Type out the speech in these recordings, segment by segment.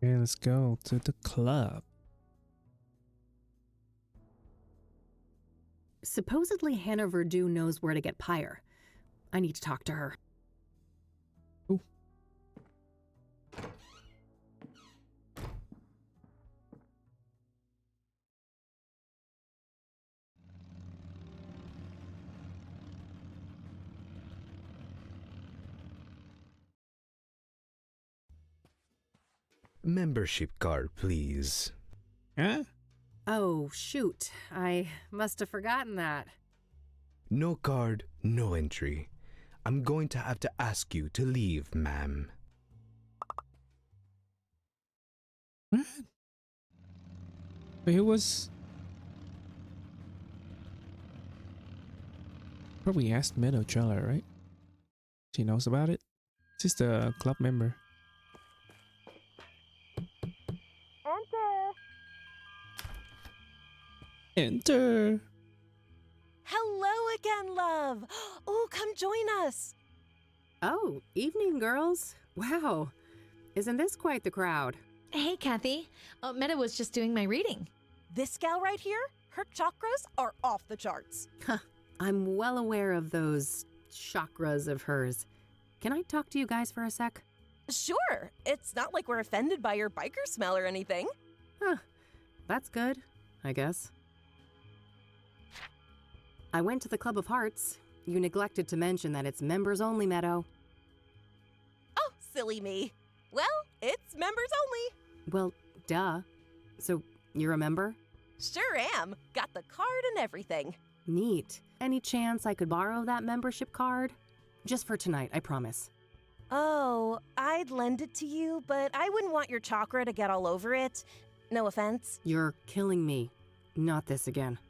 Okay, let's go to the club. Supposedly Hannah Verdue knows where to get Pyre. I need to talk to her. Ooh. Membership card, please. Huh? Oh, shoot. I must have forgotten that. No card, no entry. I'm going to have to ask you to leave, ma'am. What? Wait, who was... Probably asked Meadow Trailer, right? She knows about it. She's the club member. Enter! Hello again, love. Oh, come join us. Oh, evening, girls. Wow. Isn't this quite the crowd? Hey, Kathy. Meta was just doing my reading. This gal right here, her chakras are off the charts. I'm well aware of those chakras of hers. Can I talk to you guys for a sec? Sure, it's not like we're offended by your biker smell or anything. Huh. That's good, I guess. I went to the Club of Hearts. You neglected to mention that it's members only, Meadow. Oh, silly me. Well, it's members only. Well, duh. So, you're a member? Sure am. Got the card and everything. Neat. Any chance I could borrow that membership card? Just for tonight, I promise. Oh, I'd lend it to you, but I wouldn't want your chakra to get all over it. No offense. You're killing me. Not this again.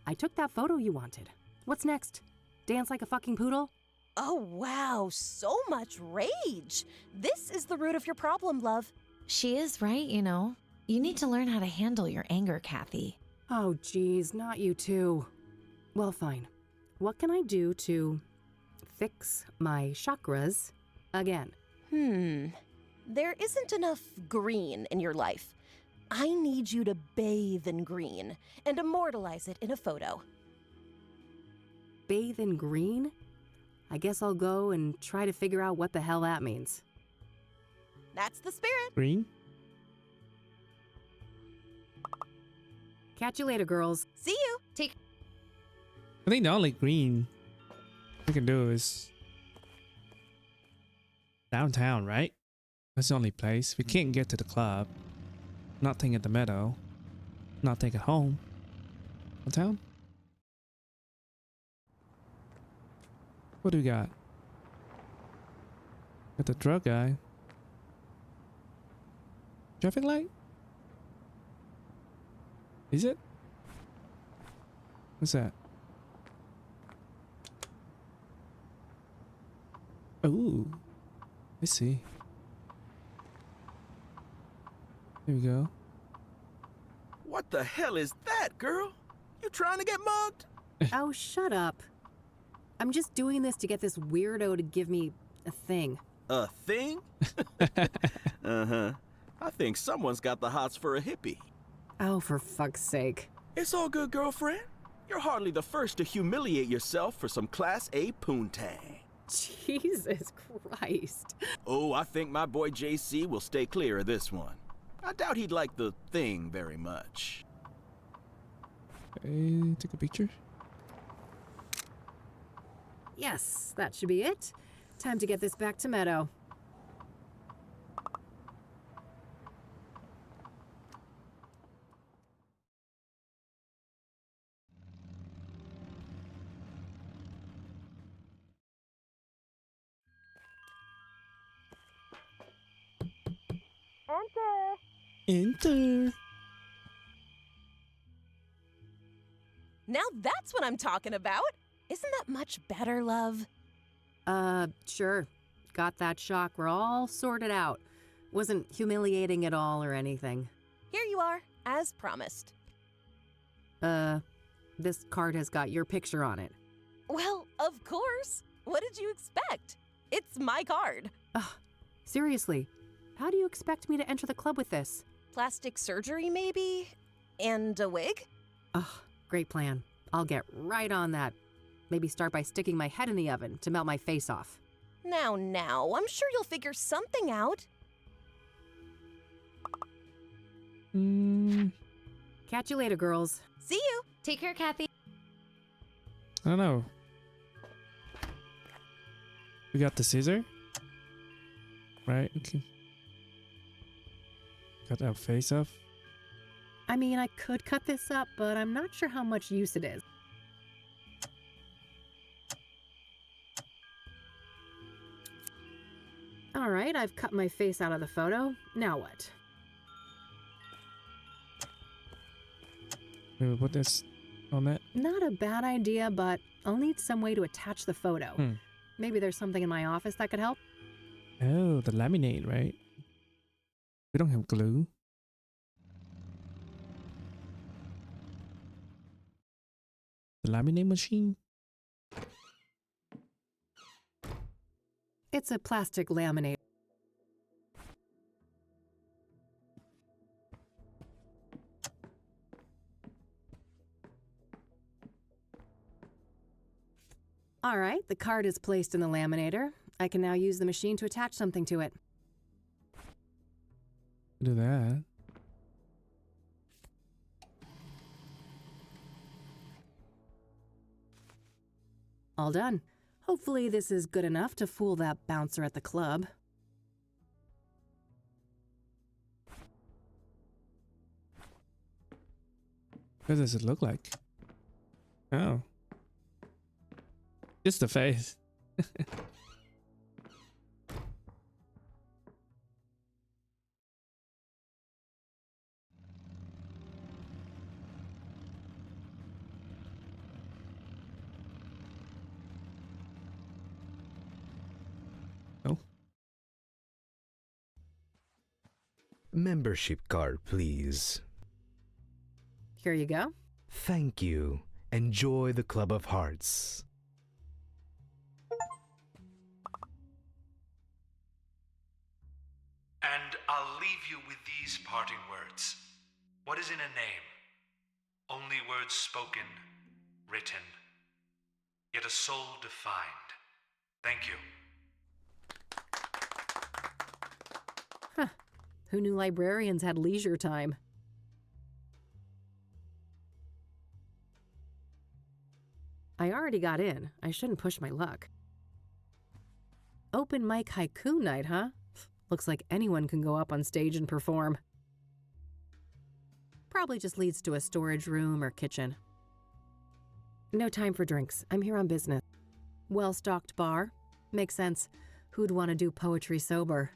I took that photo you wanted. What's next? Dance like a fucking poodle? Oh, wow, so much rage. This is the root of your problem, love. She is right, you know. You need to learn how to handle your anger, Kathy. Oh, geez, not you too. Well, fine. What can I do to fix my chakras again? There isn't enough green in your life. I need you to bathe in green and immortalize it in a photo. Bathe in green? I guess I'll go and try to figure out what the hell that means. That's the spirit. Green? Catch you later, girls. See you. I think the only green we can do is downtown, right? That's the only place. We can't get to the club. Nothing at the meadow. Nothing at home. Downtown? What do we got? Got the drug guy. Traffic light? Is it? What's that? Ooh, I see. There we go. What the hell is that, girl? You trying to get mugged? Oh, shut up. I'm just doing this to get this weirdo to give me a thing. A thing? Uh-huh. I think someone's got the hots for a hippie. Oh, for fuck's sake. It's all good, girlfriend. You're hardly the first to humiliate yourself for some Class A poontang. Jesus Christ. Oh, I think my boy JC will stay clear of this one. I doubt he'd like the thing very much. Hey, take a picture. Yes, that should be it. Time to get this back to Meadow. Enter. Now that's what I'm talking about. Isn't that much better, love? Sure. Got that chakra all sorted out. Wasn't humiliating at all or anything. Here you are, as promised. This card has got your picture on it. Well, of course. What did you expect? It's my card. Ugh, seriously, How do you expect me to enter the club with this? Plastic surgery, maybe? And a wig? Ugh, great plan. I'll get right on that. Maybe start by sticking my head in the oven to melt my face off. Now, I'm sure you'll figure something out. Catch you later, girls. See you! Take care, Kathy. I don't know. We got the scissor. Right? Okay. Cut our face off. I mean, I could cut this up, but I'm not sure how much use it is. All right, I've cut my face out of the photo. Now what? Maybe put this on it. Not a bad idea, but I'll need some way to attach the photo. Maybe there's something in my office that could help. Oh, the laminate, right? We don't have glue. The laminate machine? It's a plastic laminator. All right, the card is placed in the laminator. I can now use the machine to attach something to it. Do that. All done. Hopefully this is good enough to fool that bouncer at the club. What does it look like? Oh. Just the face. Oh. Membership card, please. Here you go. Thank you. Enjoy the Club of Hearts. And I'll leave you with these parting words. What is in a name? Only words spoken, written, yet a soul defined. Thank you. Huh. Who knew librarians had leisure time? I already got in. I shouldn't push my luck. Open mic haiku night, huh? Looks like anyone can go up on stage and perform. Probably just leads to a storage room or kitchen. No time for drinks. I'm here on business. Well-stocked bar. Makes sense. Who'd want to do poetry sober?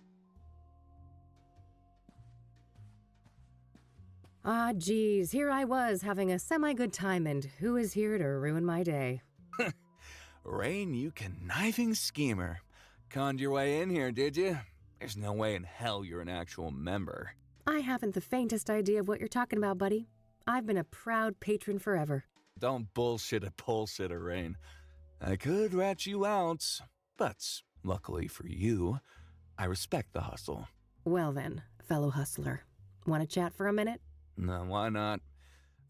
Ah, geez. Here I was having a semi-good time, and who is here to ruin my day? Rain, you conniving schemer. Conned your way in here, did you? There's no way in hell you're an actual member. I haven't the faintest idea of what you're talking about, buddy. I've been a proud patron forever. Don't bullshit a bullshitter, Rain. I could rat you out, but luckily for you, I respect the hustle. Well then, fellow hustler. Want to chat for a minute? No, why not?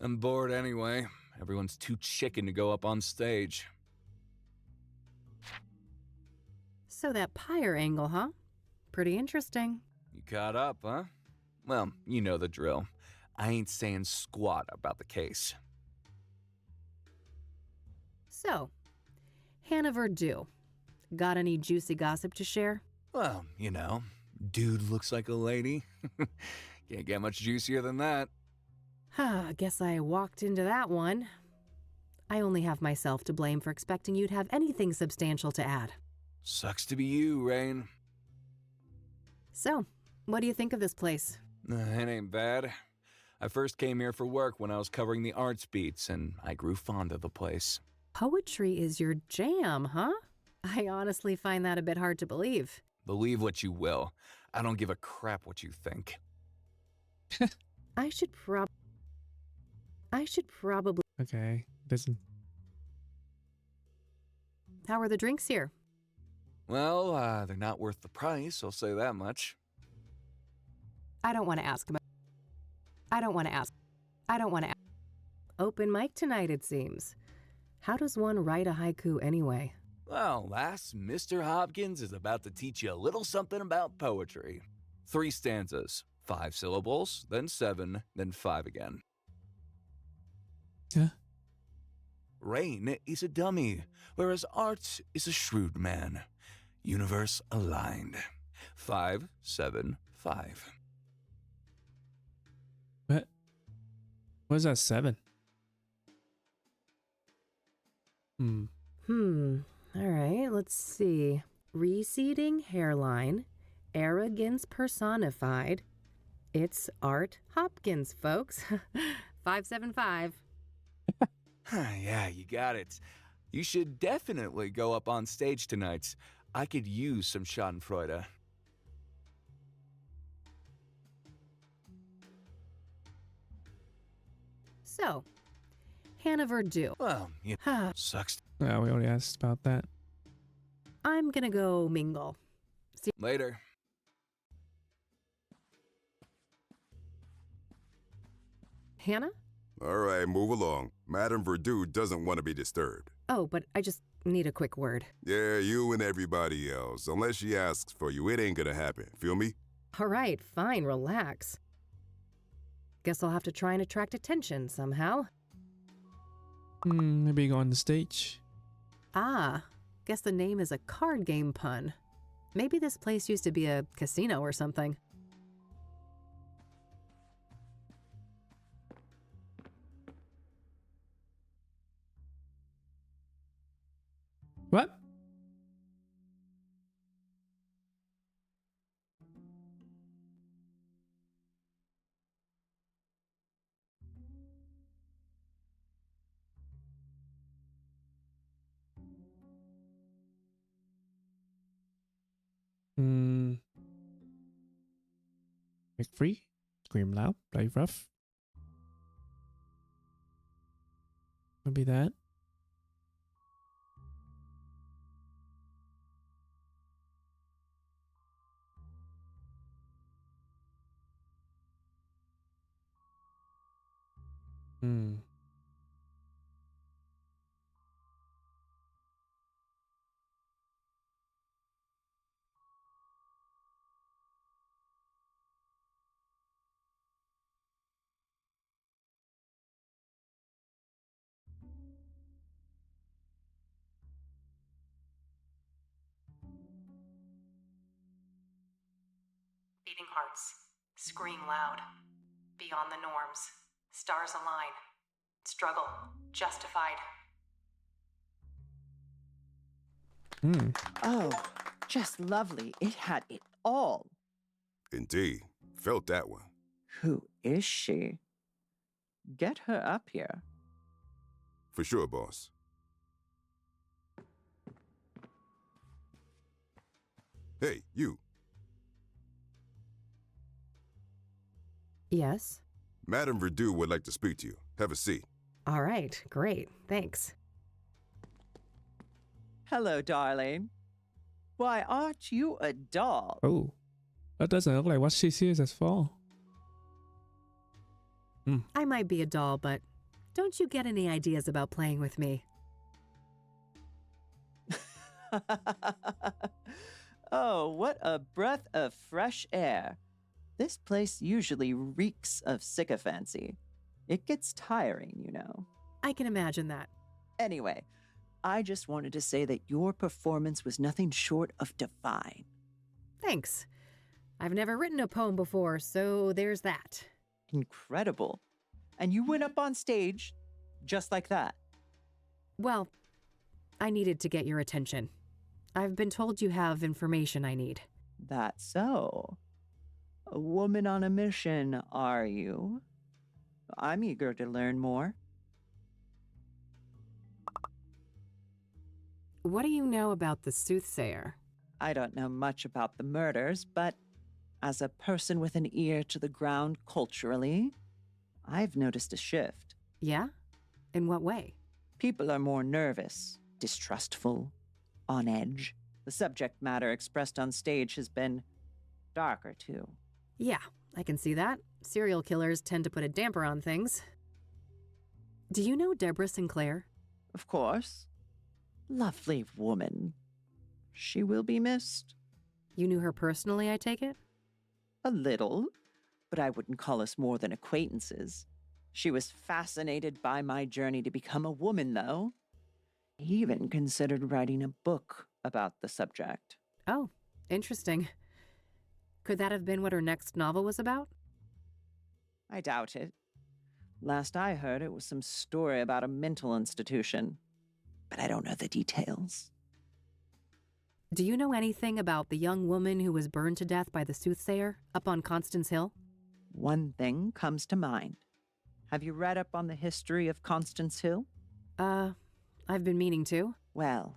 I'm bored anyway. Everyone's too chicken to go up on stage. So that pyre angle, huh? Pretty interesting. You caught up, huh? Well, you know the drill. I ain't saying squat about the case. So, Hannah Verdue. Got any juicy gossip to share? Well, you know, dude looks like a lady. Can't get much juicier than that. Guess I walked into that one. I only have myself to blame for expecting you'd have anything substantial to add. Sucks to be you, Rain. So, what do you think of this place? It ain't bad. I first came here for work when I was covering the arts beats, and I grew fond of the place. Poetry is your jam, huh? I honestly find that a bit hard to believe. Believe what you will. I don't give a crap what you think. I should probably... Okay. Doesn't. How are the drinks here? Well, they're not worth the price, I'll say that much. I don't want to ask about. I don't want to ask. I don't want to. Open mic tonight, it seems. How does one write a haiku anyway? Well, lass, Mr. Hopkins is about to teach you a little something about poetry. 3 stanzas, 5 syllables, then 7, then 5 again. Yeah. Rain is a dummy, whereas Art is a shrewd man. Universe aligned. 5, 7, 5. What? What is that 7? All right, let's see. Receding hairline, arrogance personified. It's Art Hopkins, folks. 575. Yeah, you got it. You should definitely go up on stage tonight. I could use some Schadenfreude. So, Hannah Verdue. Well, you sucks. Yeah, we already asked about that. I'm gonna go mingle. Later. Hannah? All right, move along. Madame Verdue doesn't want to be disturbed. Oh, but I just need a quick word. Yeah, you and everybody else. Unless she asks for you, it ain't gonna happen. Feel me? All right, fine, relax. Guess I'll have to try and attract attention somehow. Maybe go on the stage. Ah, guess the name is a card game pun. Maybe this place used to be a casino or something. What? Make free, scream loud, play rough. Maybe that. Beating hearts. Scream loud. Beyond the norms. Stars align. Struggle. Justified. Oh, just lovely. It had it all. Indeed. Felt that one. Who is she? Get her up here. For sure, boss. Hey, you. Yes? Madame Verdue would like to speak to you. Have a seat. All right, great. Thanks. Hello, darling. Why, aren't you a doll? Oh, that doesn't look like what she sees as fall. I might be a doll, but don't you get any ideas about playing with me? Oh, what a breath of fresh air. This place usually reeks of sycophancy. It gets tiring, you know. I can imagine that. Anyway, I just wanted to say that your performance was nothing short of divine. Thanks. I've never written a poem before, so there's that. Incredible. And you went up on stage just like that. Well, I needed to get your attention. I've been told you have information I need. That's so. A woman on a mission, are you? I'm eager to learn more. What do you know about the Soothsayer? I don't know much about the murders, but as a person with an ear to the ground culturally, I've noticed a shift. Yeah? In what way? People are more nervous, distrustful, on edge. The subject matter expressed on stage has been darker, too. Yeah, I can see that. Serial killers tend to put a damper on things. Do you know Deborah Sinclair? Of course. Lovely woman. She will be missed. You knew her personally, I take it? A little, but I wouldn't call us more than acquaintances. She was fascinated by my journey to become a woman, though. He even considered writing a book about the subject. Oh, interesting. Could that have been what her next novel was about? I doubt it. Last I heard, it was some story about a mental institution, but I don't know the details. Do you know anything about the young woman who was burned to death by the Soothsayer up on Constance Hill? One thing comes to mind. Have you read up on the history of Constance Hill? I've been meaning to. Well,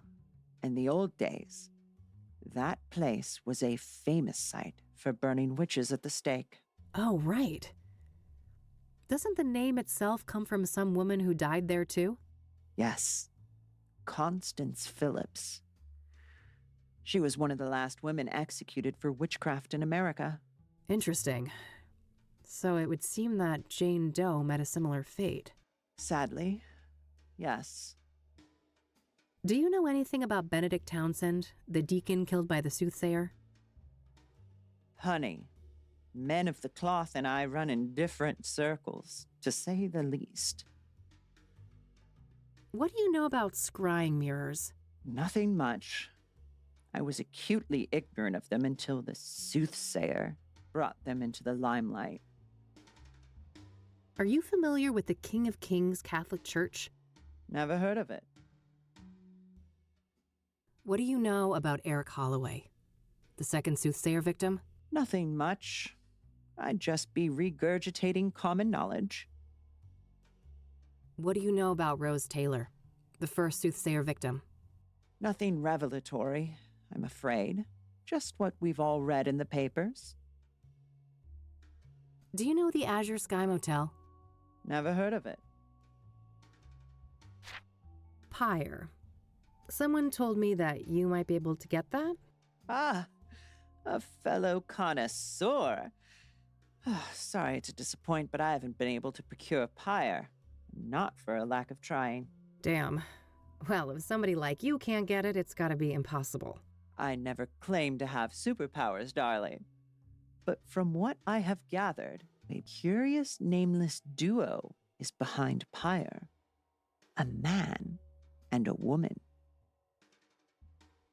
in the old days, that place was a famous site for burning witches at the stake. Oh, right. Doesn't the name itself come from some woman who died there too? Yes, Constance Phillips. She was one of the last women executed for witchcraft in America. Interesting. So it would seem that Jane Doe met a similar fate. Sadly, yes. Do you know anything about Benedict Townsend, the deacon killed by the Soothsayer? Honey, men of the cloth and I run in different circles, to say the least. What do you know about scrying mirrors? Nothing much. I was acutely ignorant of them until the Soothsayer brought them into the limelight. Are you familiar with the King of Kings Catholic Church? Never heard of it. What do you know about Eric Holloway, the second Soothsayer victim? Nothing much. I'd just be regurgitating common knowledge. What do you know about Rose Taylor, the first Soothsayer victim? Nothing revelatory, I'm afraid. Just what we've all read in the papers. Do you know the Azure Sky Motel? Never heard of it. Pyre. Someone told me that you might be able to get that? Ah, a fellow connoisseur. Sorry to disappoint, but I haven't been able to procure pyre. Not for a lack of trying. Damn. Well, if somebody like you can't get it, it's gotta be impossible. I never claimed to have superpowers, darling. But from what I have gathered, a curious nameless duo is behind pyre. A man and a woman.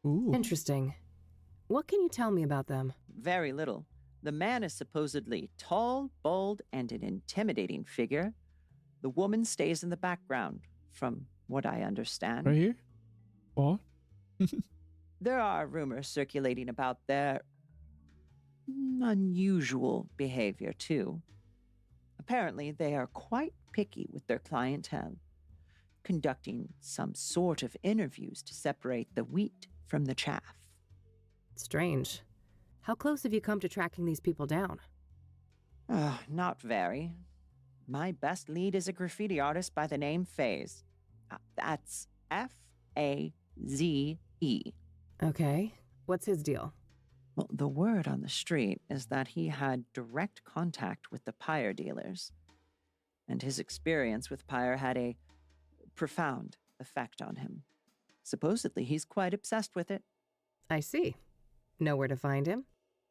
Ooh. Interesting. What can you tell me about them? Very little. The man is supposedly tall, bold, and an intimidating figure. The woman stays in the background, from what I understand. Right here? What? There are rumors circulating about their unusual behavior, too. Apparently, they are quite picky with their clientele, conducting some sort of interviews to separate the wheat from the chaff. Strange. How close have you come to tracking these people down? Not very. My best lead is a graffiti artist by the name Faze. That's Faze. Okay. What's his deal? Well, the word on the street is that he had direct contact with the pyre dealers, and his experience with pyre had a profound effect on him. Supposedly, he's quite obsessed with it. I see. Know where to find him?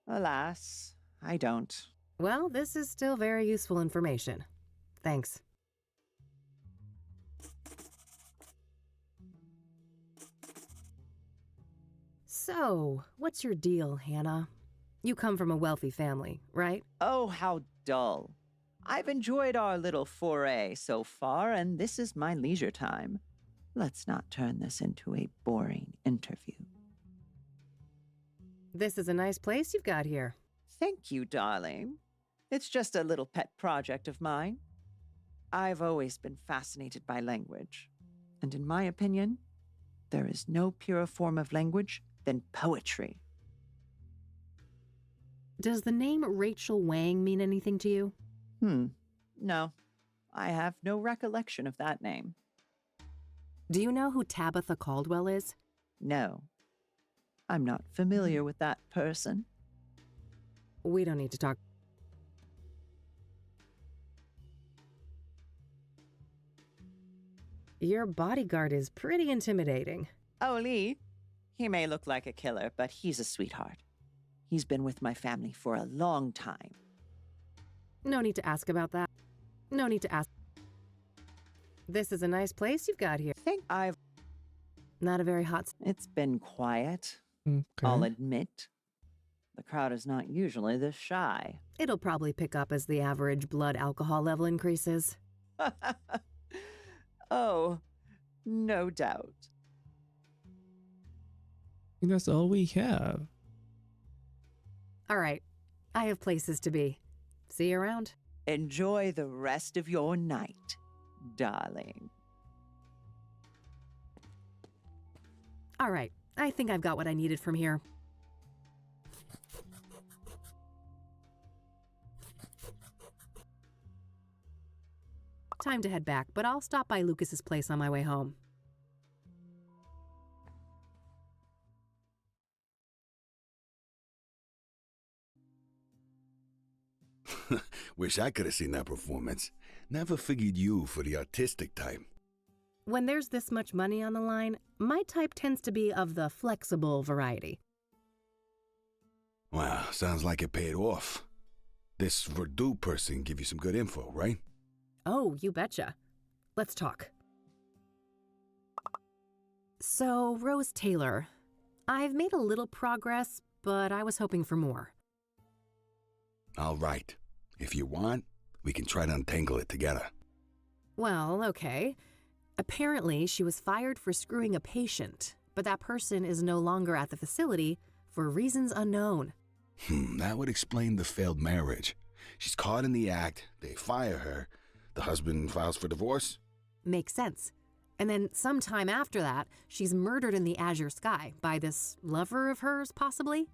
Alas, I don't. Well, this is still very useful information. Thanks. So, what's your deal, Hannah? You come from a wealthy family, right? Oh, how dull. I've enjoyed our little foray so far, and this is my leisure time. Let's not turn this into a boring interview. This is a nice place you've got here. Thank you, darling. It's just a little pet project of mine. I've always been fascinated by language. And in my opinion, there is no purer form of language than poetry. Does the name Rachel Wang mean anything to you? No. I have no recollection of that name. Do you know who Tabitha Caldwell is? No. I'm not familiar with that person. We don't need to talk. Your bodyguard is pretty intimidating. Oh, Lee, he may look like a killer, but he's a sweetheart. He's been with my family for a long time. No need to ask about that. No need to ask. This is a nice place you've got here. I think Not a very hot. It's been quiet, Okay. I'll admit. The crowd is not usually this shy. It'll probably pick up as the average blood alcohol level increases. Oh, no doubt. That's all we have. All right, I have places to be. See you around. Enjoy the rest of your night, darling. All right, I think I've got what I needed from here. Time to head back, but I'll stop by Lucas's place on my way home. Wish I could have seen that performance. Never figured you for the artistic type. When there's this much money on the line, my type tends to be of the flexible variety. Wow, sounds like it paid off. This Verdue person give you some good info, right? Oh, you betcha. Let's talk. So, Rose Taylor. I've made a little progress, but I was hoping for more. All right. If you want, we can try to untangle it together. Well, okay. Apparently, she was fired for screwing a patient, but that person is no longer at the facility for reasons unknown. That would explain the failed marriage. She's caught in the act, they fire her, the husband files for divorce? Makes sense. And then sometime after that, she's murdered in the azure sky by this lover of hers, possibly?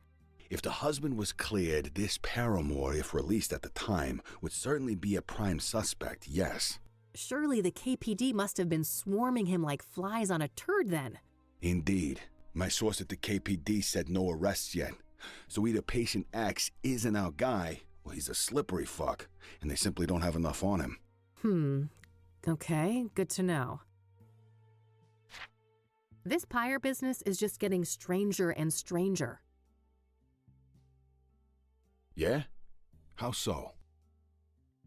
If the husband was cleared, this paramour, if released at the time, would certainly be a prime suspect, yes. Surely the KPD must have been swarming him like flies on a turd then. Indeed. My source at the KPD said no arrests yet. So either patient X isn't our guy, or he's a slippery fuck, and they simply don't have enough on him. Okay, good to know. This pyre business is just getting stranger and stranger. Yeah? How so?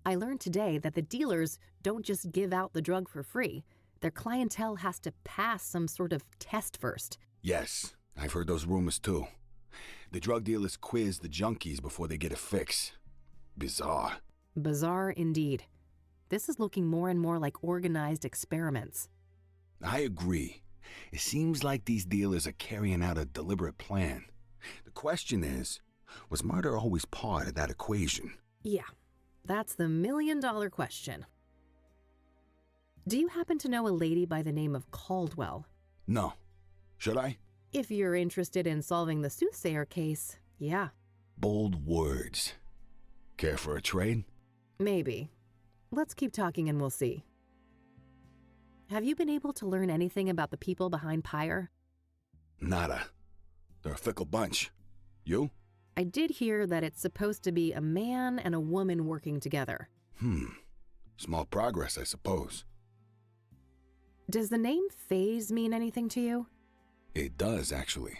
I learned today that the dealers don't just give out the drug for free. Their clientele has to pass some sort of test first. Yes, I've heard those rumors too. The drug dealers quiz the junkies before they get a fix. Bizarre. Bizarre indeed. This is looking more and more like organized experiments. I agree. It seems like these dealers are carrying out a deliberate plan. The question is, was murder always part of that equation? Yeah, that's the million-dollar question. Do you happen to know a lady by the name of Caldwell? No. Should I? If you're interested in solving the Soothsayer case, yeah. Bold words. Care for a trade? Maybe. Let's keep talking and we'll see. Have you been able to learn anything about the people behind Pyre? Nada. They're a fickle bunch. You? I did hear that it's supposed to be a man and a woman working together. Small progress, I suppose. Does the name Faze mean anything to you? It does, actually.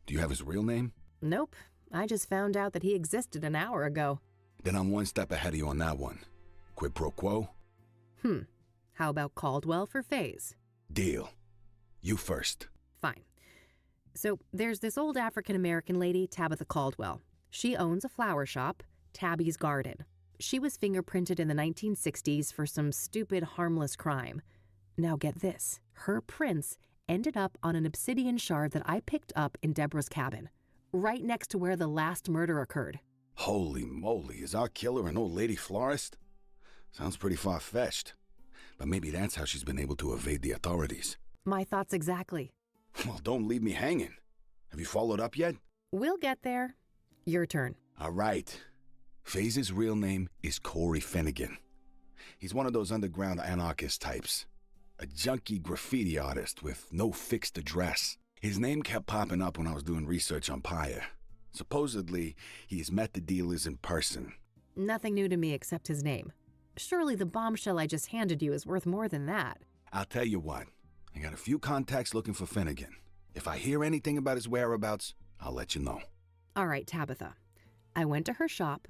Do you have his real name? Nope. I just found out that he existed an hour ago. Then I'm one step ahead of you on that one. Quid pro quo? How about Caldwell for Faze? Deal. You first. Fine. So there's this old African-American lady, Tabitha Caldwell. She owns a flower shop, Tabby's Garden. She was fingerprinted in the 1960s for some stupid, harmless crime. Now get this. Her prints ended up on an obsidian shard that I picked up in Deborah's cabin, right next to where the last murder occurred. Holy moly, is our killer an old lady florist? Sounds pretty far-fetched. But maybe that's how she's been able to evade the authorities. My thoughts exactly. Well, don't leave me hanging. Have you followed up yet? We'll get there. Your turn. All right. Faze's real name is Corey Finnegan. He's one of those underground anarchist types. A junkie graffiti artist with no fixed address. His name kept popping up when I was doing research on Pyre. Supposedly, he has met the dealers in person. Nothing new to me except his name. Surely the bombshell I just handed you is worth more than that. I'll tell you what. I got a few contacts looking for Finnegan. If I hear anything about his whereabouts, I'll let you know. All right, Tabitha. I went to her shop,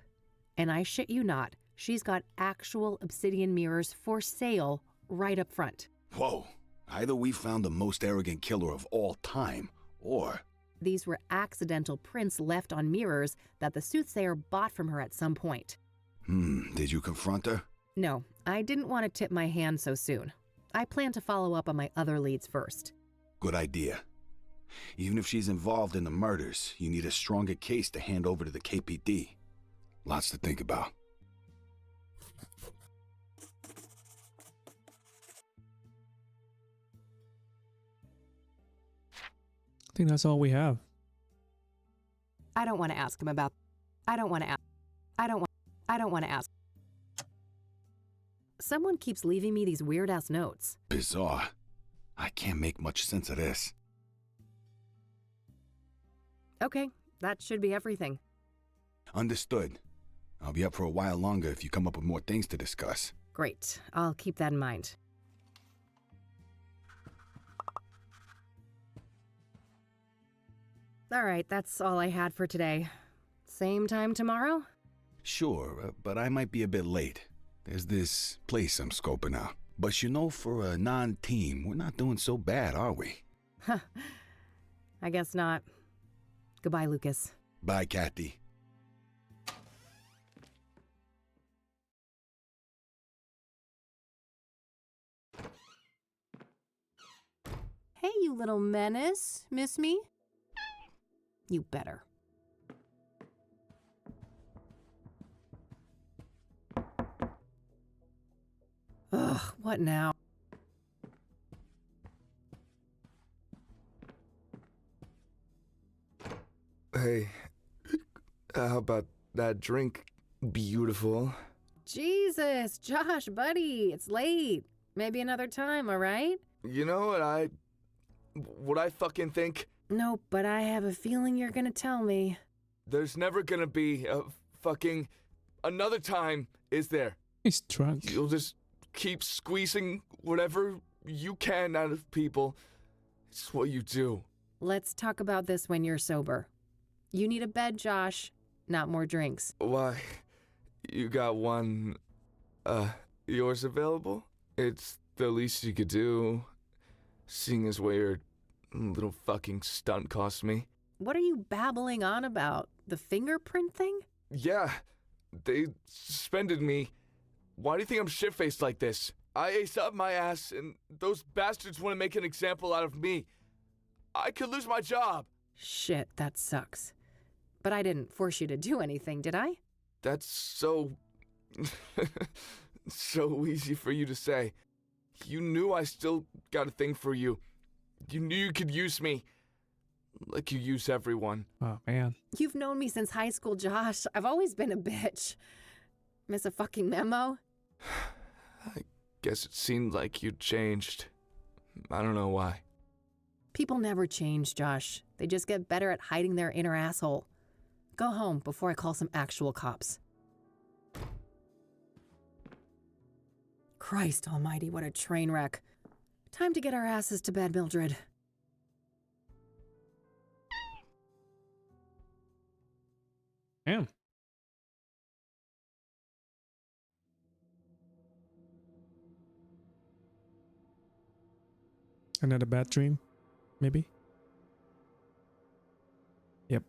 and I shit you not, she's got actual obsidian mirrors for sale right up front. Whoa. Either we found the most arrogant killer of all time, or... These were accidental prints left on mirrors that the Soothsayer bought from her at some point. Did you confront her? No, I didn't want to tip my hand so soon. I plan to follow up on my other leads first. Good idea. Even if she's involved in the murders, you need a stronger case to hand over to the KPD. Lots to think about. I think that's all we have. I don't want to ask him about... I don't want to ask. Someone keeps leaving me these weird-ass notes. Bizarre. I can't make much sense of this. Okay, that should be everything. Understood. I'll be up for a while longer if you come up with more things to discuss. Great, I'll keep that in mind. All right, that's all I had for today. Same time tomorrow? Sure, but I might be a bit late. There's this place I'm scoping out. But you know, for a non-team, we're not doing so bad, are we? Huh. I guess not. Goodbye, Lucas. Bye, Kathy. Hey, you little menace. Miss me? You better. Ugh, what now? Hey, how about that drink? Beautiful. Jesus, Josh, buddy, it's late. Maybe another time, all right? You know what I fucking think? No, but I have a feeling you're gonna tell me. There's never gonna be a fucking another time, is there? He's drunk. You'll just keep squeezing whatever you can out of people. It's what you do. Let's talk about this when you're sober. You need a bed, Josh, not more drinks. Why? You got one, yours available? It's the least you could do, seeing as what your little fucking stunt cost me. What are you babbling on about? The fingerprint thing? Yeah, they suspended me. Why do you think I'm shit-faced like this? I aced up my ass, and those bastards want to make an example out of me. I could lose my job. Shit, that sucks. But I didn't force you to do anything, did I? That's so... so easy for you to say. You knew I still got a thing for you. You knew you could use me. Like you use everyone. Oh, man. You've known me since high school, Josh. I've always been a bitch. Miss a fucking memo? I guess it seemed like you'd changed. I don't know why. People never change, Josh. They just get better at hiding their inner asshole. Go home before I call some actual cops. Christ almighty, what a train wreck. Time to get our asses to bed, Mildred. Damn. Another bad dream, maybe? Yep.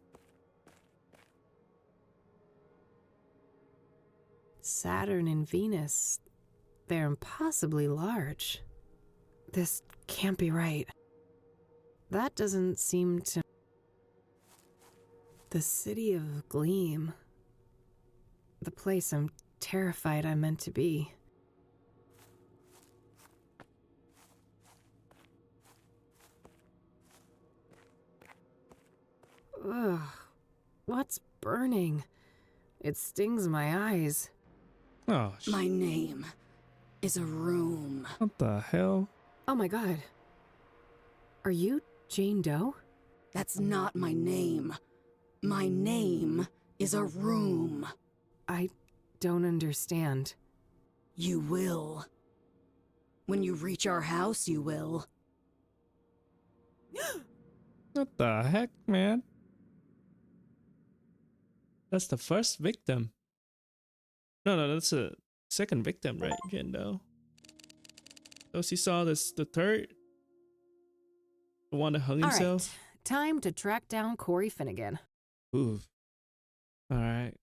Saturn and Venus, they're impossibly large. This can't be right. That doesn't seem to... The city of Gleam. The place I'm terrified I'm meant to be. Ugh. What's burning? It stings my eyes. Oh, My name is a room. what the hell? Oh my god. Are you Jane Doe? That's not my name. My name is a room. I don't understand. You will. When you reach our house, you will. What the heck, man? That's the first victim. No, that's a second victim, right, Gendo? So she saw this, the third? The one that hung All himself? right, time to track down Corey Finnegan. Ooh. Alright.